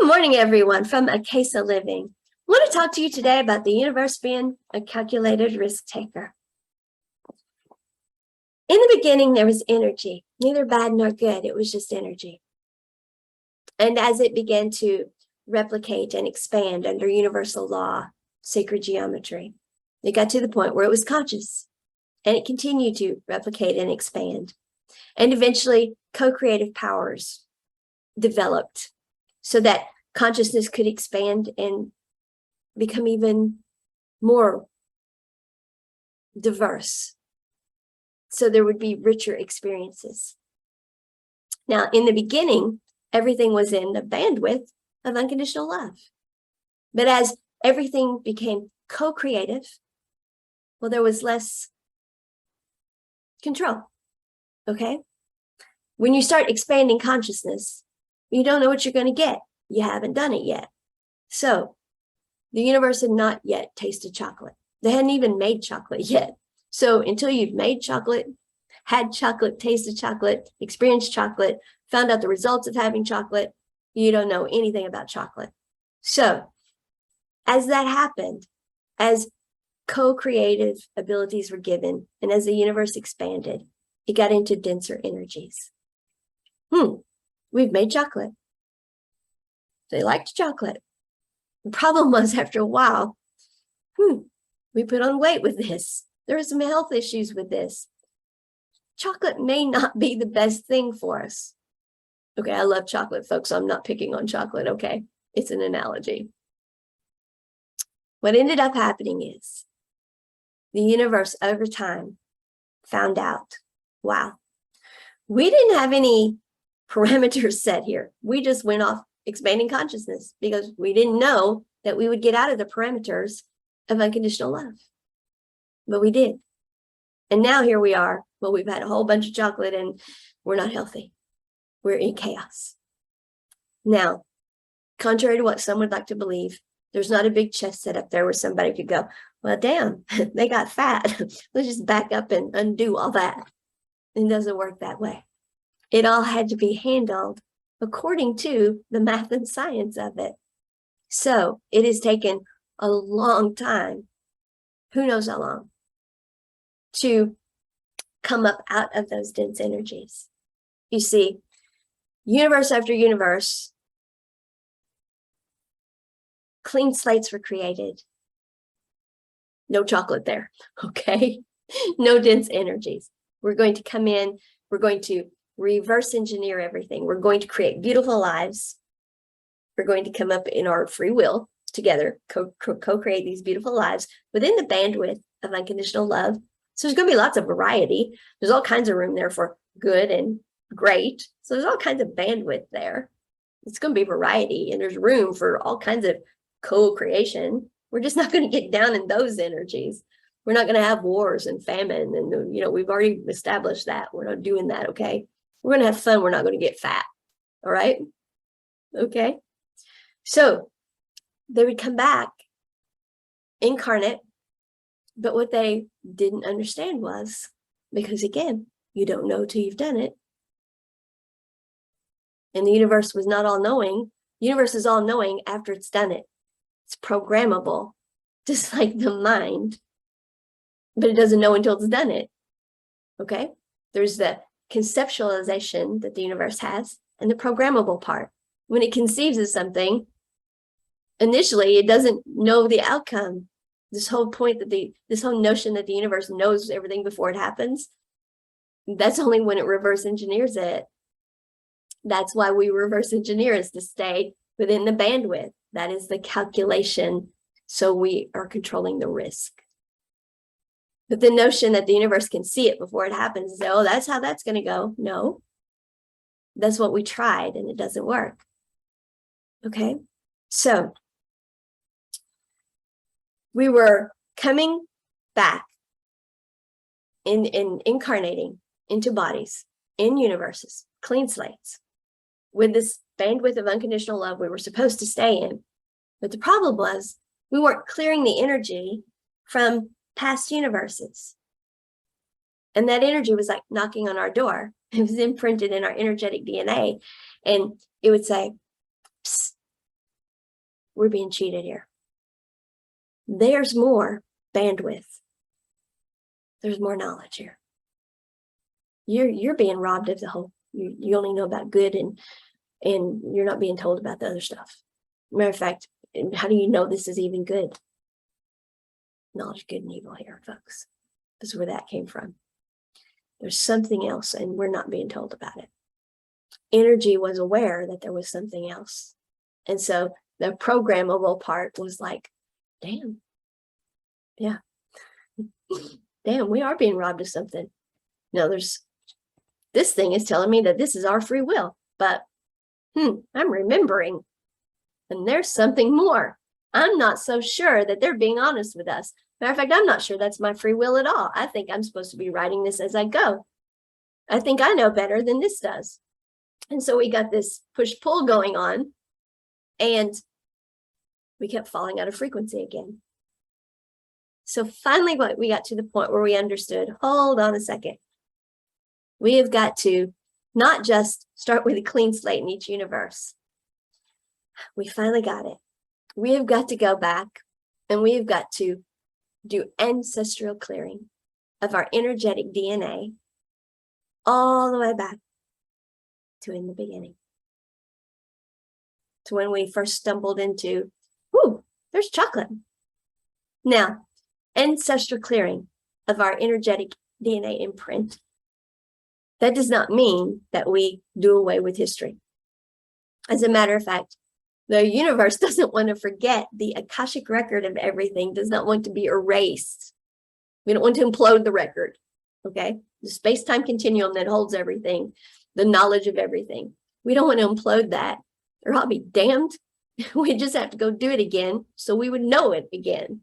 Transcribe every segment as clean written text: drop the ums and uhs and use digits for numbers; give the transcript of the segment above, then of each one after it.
Good morning, everyone, from A Case of Living. I want to talk to you today about the universe being a calculated risk taker. In the beginning, there was energy, neither bad nor good. It was just energy. And as it began to replicate and expand under universal law, sacred geometry, it got to the point where it was conscious, and it continued to replicate and expand. And eventually, co-creative powers developed so that consciousness could expand and become even more diverse. So there would be richer experiences. Now, in the beginning, everything was in the bandwidth of unconditional love. But as everything became co-creative, well, there was less control, okay? When you start expanding consciousness, you don't know what you're going to get. You haven't done it yet. So the universe had not yet tasted chocolate. They hadn't even made chocolate yet. So until you've made chocolate, had chocolate, tasted chocolate, experienced chocolate, found out the results of having chocolate, you don't know anything about chocolate. So as that happened, as co-creative abilities were given, and as the universe expanded, it got into denser energies. We've made chocolate. They liked chocolate. The problem was, after a while, we put on weight with this. There are some health issues with this. Chocolate may not be the best thing for us. Okay, I love chocolate, folks, so I'm not picking on chocolate, okay? It's an analogy. What ended up happening is the universe over time found out, wow, we didn't have any parameters set here. We just went off expanding consciousness because we didn't know that we would get out of the parameters of unconditional love. But we did. And now here we are. Well, we've had a whole bunch of chocolate and we're not healthy. We're in chaos. Now, contrary to what some would like to believe, there's not a big chest set up there where somebody could go, well, damn, they got fat. Let's just back up and undo all that. It doesn't work that way. It all had to be handled according to the math and science of it. So it has taken a long time, who knows how long, to come up out of those dense energies. You see, universe after universe, clean slates were created. No chocolate there, okay? No dense energies. We're going to come in, we're going to reverse engineer everything. We're going to create beautiful lives. We're going to come up in our free will together, co-create these beautiful lives within the bandwidth of unconditional love. So there's going to be lots of variety. There's all kinds of room there for good and great. So there's all kinds of bandwidth there. It's going to be variety, and there's room for all kinds of co-creation. We're just not going to get down in those energies. We're not going to have wars and famine. And, we've already established that. We're not doing that, okay? We're going to have fun. We're not going to get fat. All right? Okay? So they would come back incarnate. But what they didn't understand was, because again, you don't know till you've done it. And the universe was not all knowing. The universe is all knowing after it's done it. It's programmable, just like the mind. But it doesn't know until it's done it. Okay? There's the conceptualization that the universe has and the programmable part. When it conceives of something, initially it doesn't know the outcome. This whole point that this whole notion that the universe knows everything before it happens, that's only when it reverse engineers it. That's why we reverse engineer, is to stay within the bandwidth. That is the calculation. So we are controlling the risk. But the notion that the universe can see it before it happens and say, oh, that's how that's going to go. No, that's what we tried and it doesn't work. Okay, so we were coming back in incarnating into bodies, in universes, clean slates, with this bandwidth of unconditional love we were supposed to stay in. But the problem was we weren't clearing the energy from past universes. And that energy was like knocking on our door. It was imprinted in our energetic DNA. And it would say, psst, we're being cheated here. There's more bandwidth. There's more knowledge here. You're being robbed of the whole. You only know about good, and you're not being told about the other stuff. Matter of fact, how do you know this is even good? Knowledge, good, and evil here, folks. This is where that came from. There's something else, and we're not being told about it. Energy was aware that there was something else. And so the programmable part was like, damn. Yeah. Damn, we are being robbed of something. No, this thing is telling me that this is our free will, but I'm remembering, and there's something more. I'm not so sure that they're being honest with us. Matter of fact, I'm not sure that's my free will at all. I think I'm supposed to be writing this as I go. I think I know better than this does. And so we got this push-pull going on, and we kept falling out of frequency again. So finally, we got to the point where we understood, hold on a second. We have got to not just start with a clean slate in each universe. We finally got it. We have got to go back, and we have got to do ancestral clearing of our energetic DNA all the way back to in the beginning. To when we first stumbled into, there's chocolate. Now, ancestral clearing of our energetic DNA imprint. That does not mean that we do away with history. As a matter of fact, the universe doesn't want to forget. The Akashic record of everything does not want to be erased. We don't want to implode the record, okay? The space-time continuum that holds everything, the knowledge of everything. We don't want to implode that, or I'll be damned. We just have to go do it again so we would know it again.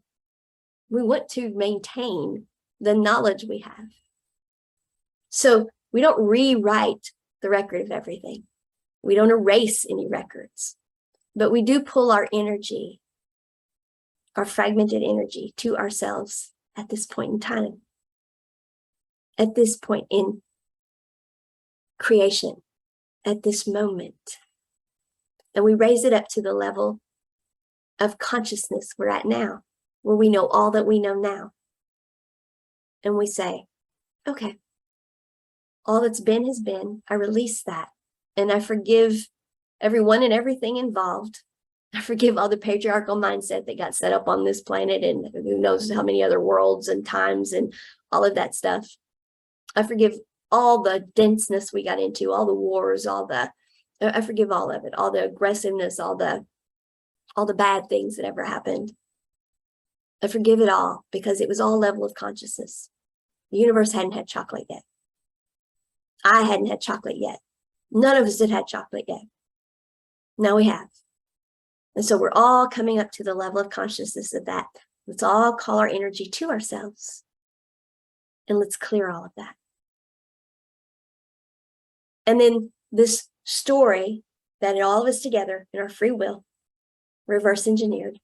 We want to maintain the knowledge we have. So we don't rewrite the record of everything. We don't erase any records, but we do pull our energy, our fragmented energy, to ourselves at this point in time, at this point in creation, at this moment. And we raise it up to the level of consciousness we're at now, where we know all that we know now. And we say, okay, all that's been has been. I release that. And I forgive everyone and everything involved. I forgive all the patriarchal mindset that got set up on this planet, and who knows how many other worlds and times and all of that stuff. I forgive all the denseness we got into, all the wars, I forgive all of it, all the aggressiveness, all the bad things that ever happened. I forgive it all because it was all level of consciousness. The universe hadn't had chocolate yet. I hadn't had chocolate yet. None of us had had chocolate yet. Now we have. And so we're all coming up to the level of consciousness of that. Let's all call our energy to ourselves. And let's clear all of that. And then this story that all of us together in our free will, reverse engineered,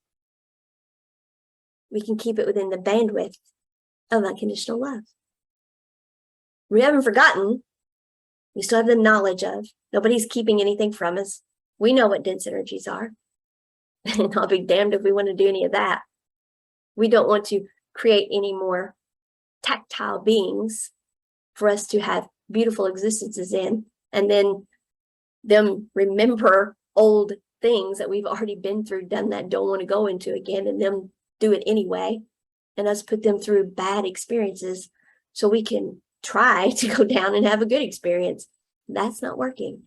we can keep it within the bandwidth of unconditional love. We haven't forgotten. We still have the knowledge of. Nobody's keeping anything from us. We know what dense energies are. And I'll be damned if we want to do any of that. We don't want to create any more tactile beings for us to have beautiful existences in, and then them remember old things that we've already been through, done that, don't want to go into again, and them do it anyway, and us put them through bad experiences so we can try to go down and have a good experience. That's not working.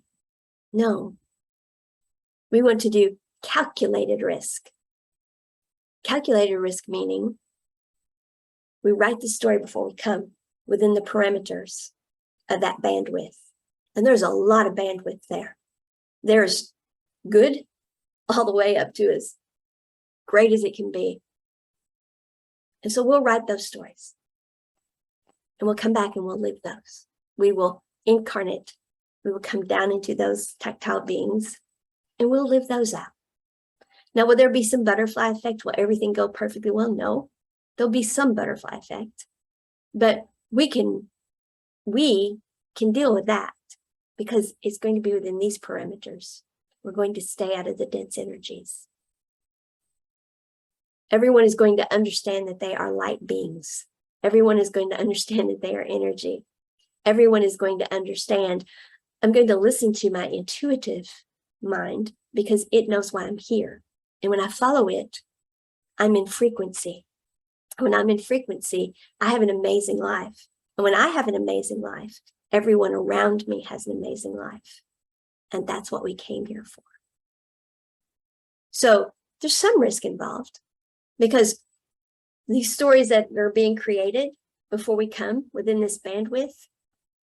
No. We want to do calculated risk. Calculated risk meaning we write the story before we come within the parameters of that bandwidth. And there's a lot of bandwidth there. There's good all the way up to as great as it can be. And so we'll write those stories. And we'll come back and we'll live those. We will incarnate. We will come down into those tactile beings and we'll live those out. Now, will there be some butterfly effect? Will everything go perfectly well? No. There'll be some butterfly effect. But we can deal with that because it's going to be within these parameters. We're going to stay out of the dense energies. Everyone is going to understand that they are light beings. Everyone is going to understand that they are energy. Everyone is going to understand, I'm going to listen to my intuitive mind because it knows why I'm here. And when I follow it, I'm in frequency. When I'm in frequency, I have an amazing life. And when I have an amazing life, everyone around me has an amazing life. And that's what we came here for. So there's some risk involved because these stories that are being created before we come within this bandwidth,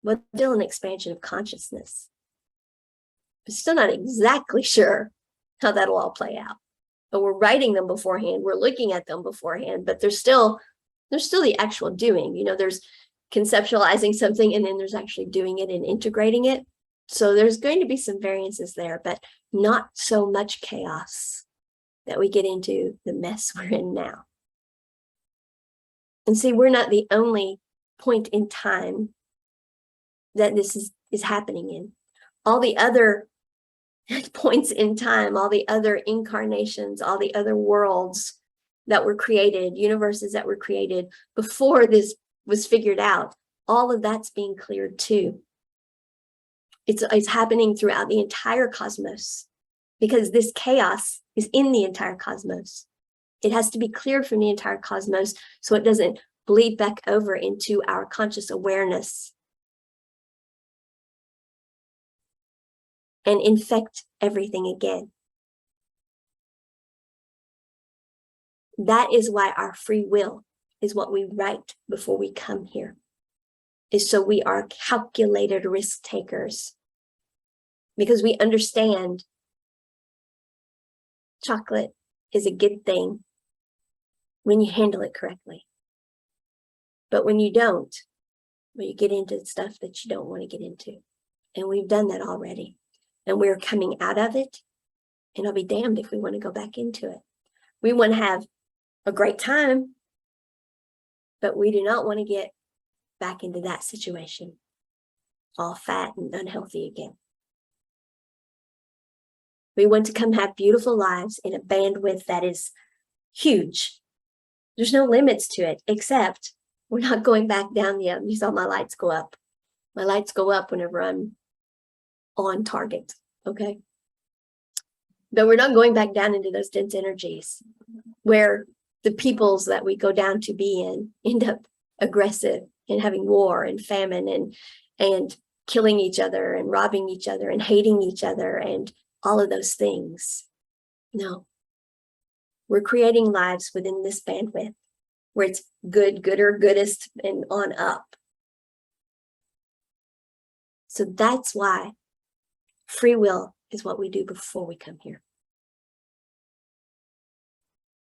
well, still an expansion of consciousness. We're still not exactly sure how that'll all play out. But we're writing them beforehand, we're looking at them beforehand, but there's still the actual doing. You know, there's conceptualizing something and then there's actually doing it and integrating it. So there's going to be some variances there, but not so much chaos that we get into the mess we're in now. And see, we're not the only point in time that this is happening in. All the other points in time, all the other incarnations, all the other worlds that were created, universes that were created before this was figured out, all of that's being cleared too. It's happening throughout the entire cosmos because this chaos is in the entire cosmos. It has to be cleared from the entire cosmos so it doesn't bleed back over into our conscious awareness and infect everything again. That is why our free will is what we write before we come here, is so we are calculated risk takers, because we understand chocolate is a good thing when you handle it correctly. But when you don't, well, you get into stuff that you don't want to get into. And we've done that already. And we're coming out of it. And I'll be damned if we want to go back into it. We want to have a great time, but we do not want to get back into that situation, all fat and unhealthy again. We want to come have beautiful lives in a bandwidth that is huge. There's no limits to it, except we're not going back down the, you saw my lights go up. My lights go up whenever I'm on target, okay? But we're not going back down into those dense energies where the peoples that we go down to be in end up aggressive and having war and famine and killing each other and robbing each other and hating each other and all of those things. No, we're creating lives within this bandwidth where it's good, gooder, goodest, and on up. So that's why free will is what we do before we come here.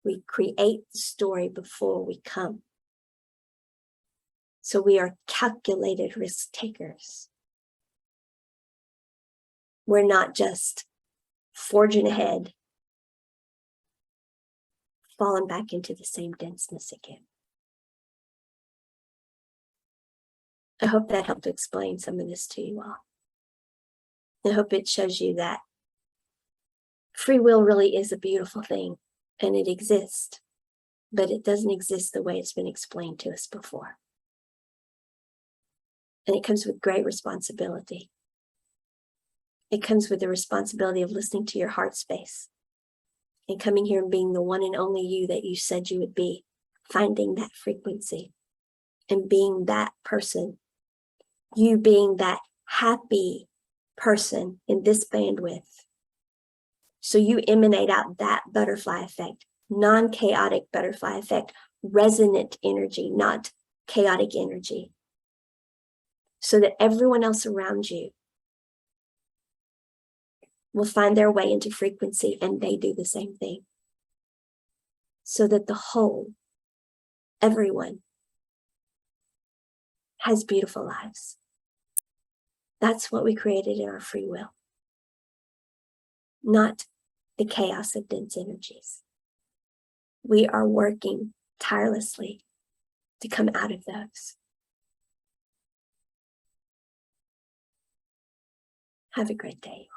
We create the story before we come. So we are calculated risk takers. We're not just forging ahead, falling back into the same denseness again. I hope that helped to explain some of this to you all. I hope it shows you that free will really is a beautiful thing and it exists, but it doesn't exist the way it's been explained to us before. And it comes with great responsibility. It comes with the responsibility of listening to your heart space and coming here and being the one and only you that you said you would be, finding that frequency and being that person, you being that happy person in this bandwidth. So you emanate out that butterfly effect, non-chaotic butterfly effect, resonant energy, not chaotic energy. So that everyone else around you will find their way into frequency and they do the same thing. So that the whole, everyone, has beautiful lives. That's what we created in our free will. Not the chaos of dense energies. We are working tirelessly to come out of those. Have a great day.